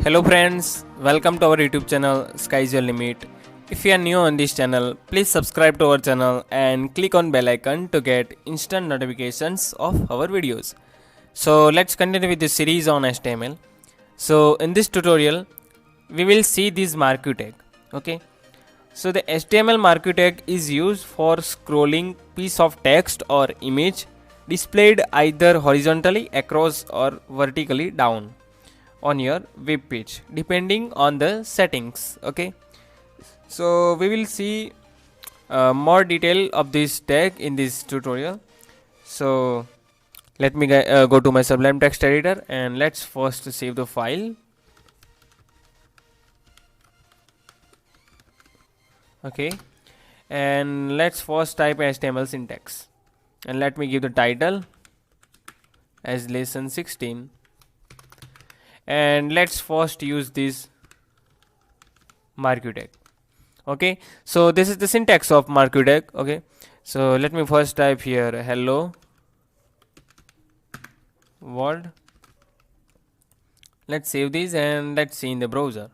Hello friends, welcome to our YouTube channel Sky is Your Limit. If you are new on this channel, please subscribe to our channel and click on bell icon to get instant notifications of our videos. So let's continue with the series on HTML. So in this tutorial, we will see this marquee tag. Okay. So the HTML marquee tag is used for scrolling piece of text or image displayed either horizontally across or vertically down on your web page depending on the settings. Okay, so we will see more detail of this tag in this tutorial. So let me go to my Sublime Text Editor and let's first save the file. Okay, and let's first type HTML syntax and let me give the title as lesson 16. And let's first use this marquee tag. Okay, so this is the syntax of marquee tag. Okay, so let me first type here hello world. Let's save this and let's see in the browser.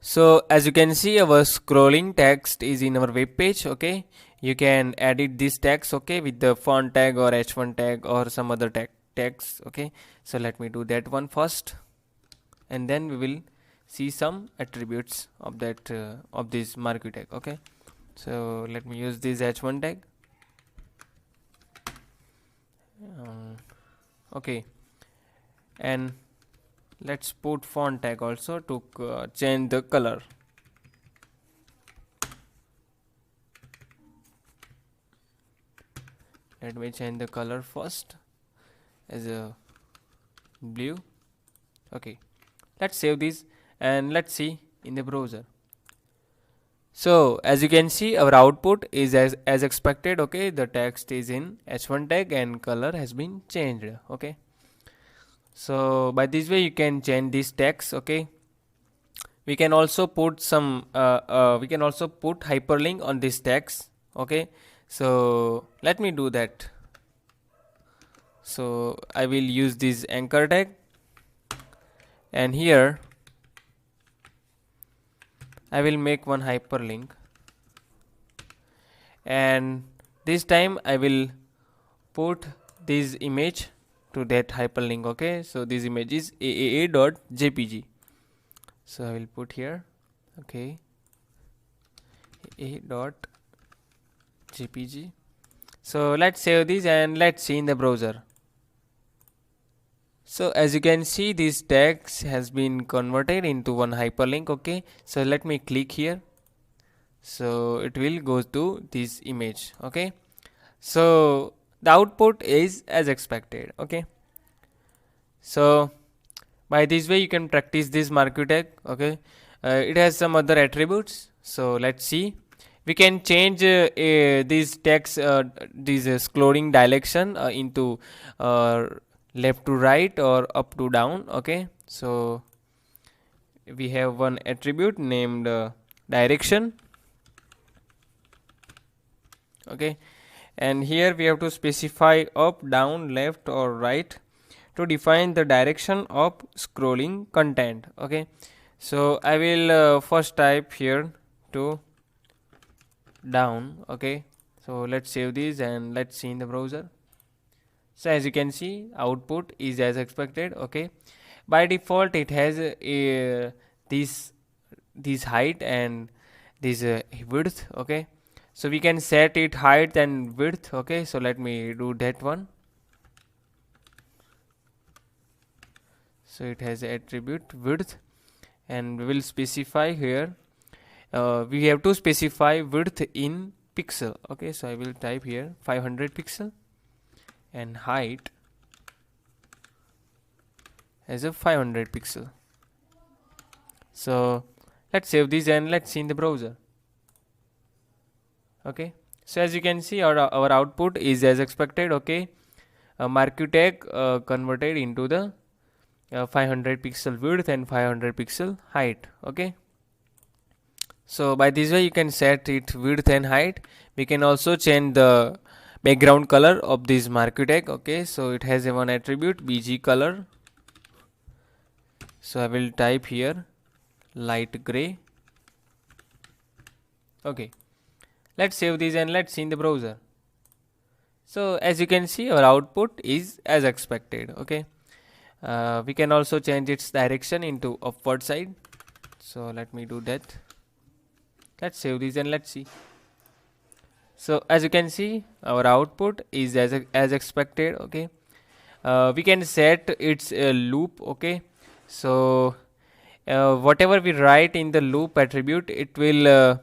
So as you can see, our scrolling text is in our web page. Okay, you can edit this text, okay, with the font tag or h1 tag or some other tags. Okay, so let me do that one first, and then we will see some attributes of that of this marquee tag. Okay, so let me use this h1 tag. Okay, and let's put font tag also to change the color. Let me change the color first as a blue. Okay, let's save this and let's see in the browser. So as you can see, our output is as expected. Okay, the text is in h1 tag and color has been changed. Okay, so by this way you can change this text. Okay, we can also put some hyperlink on this text. Okay, so let me do that. So I will use this anchor tag, and here I will make one hyperlink, and this time I will put this image to that hyperlink. Okay, so this image is aaa.jpg, so I will put here. Okay, a.jpg. So let's save this and let's see in the browser. So as you can see, this text has been converted into one hyperlink. Okay, so let me click here, so it will go to this image. Okay, so the output is as expected. Okay, so by this way you can practice this marquee tag. Okay, it has some other attributes, so let's see. We can change this text, this scrolling direction into left to right or up to down. Okay, so we have one attribute named direction. Okay, and here we have to specify up, down, left or right to define the direction of scrolling content. Okay, so I will first type here to down. Okay, so let's save this and let's see in the browser. So as you can see, output is as expected. Okay, by default it has this height and this width. Okay, so we can set it height and width. Okay, so let me do that one. So it has attribute width, and we will specify here. We have to specify width in pixel. Okay, so I will type here 500 pixel and height as a 500 pixel. So let's save this and let's see in the browser. Okay, so as you can see, our output is as expected. Okay, marquee tag converted into the 500 pixel width and 500 pixel height. Okay, so by this way you can set it width and height. We can also change the background color of this marquee tag. Okay, so it has a one attribute bg color, So I will type here light gray. Okay, let's save these and let's see in the browser. So as you can see, our output is as expected. Okay, we can also change its direction into upward side. So let me do that. Let's save these and let's see. So as you can see, our output is as expected. Okay, we can set its loop. Okay, so whatever we write in the loop attribute, it will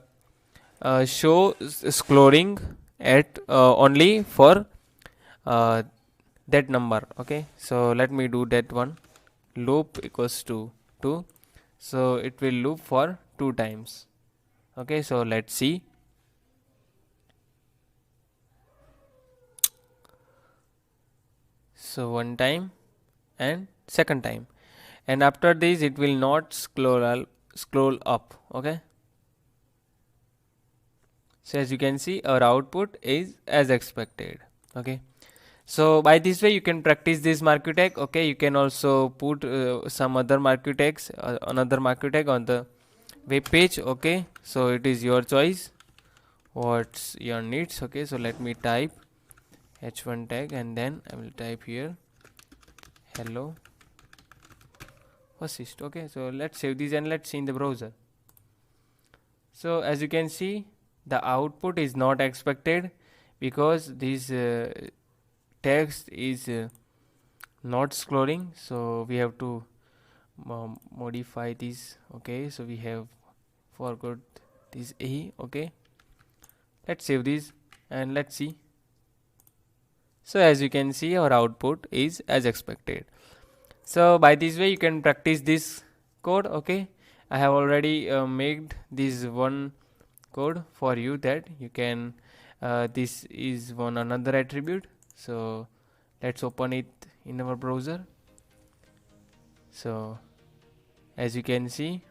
show scrolling at only for that number. Okay, so let me do that one. Loop equals to 2, so it will loop for 2 times. Okay, so let's see. So one time and second time, and after this it will not scroll up. Okay, so as you can see, our output is as expected. Okay, so by this way you can practice this marquee tag. Okay, you can also put some other marquee tags, another marquee tag on the web page. Okay, so it is your choice, what's your needs. Okay, so let me type h1 tag and then I will type here hello assist. Okay, so let's save these and let's see in the browser. So as you can see, the output is not expected because this text is not scrolling, so we have to modify this. Okay, so we have forgot this a. Okay, let's save this and let's see. So as you can see, our output is as expected. So by this way you can practice this code. Okay, I have already made this one code for you that you can this is one another attribute. So let's open it in our browser. So as you can see,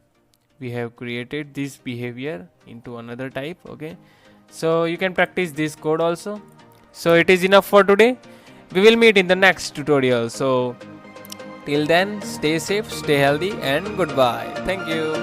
we have created this behavior into another type. Okay, so you can practice this code also. So it is enough for today. We will meet in the next tutorial. So till then, stay safe, stay healthy, and goodbye. Thank you.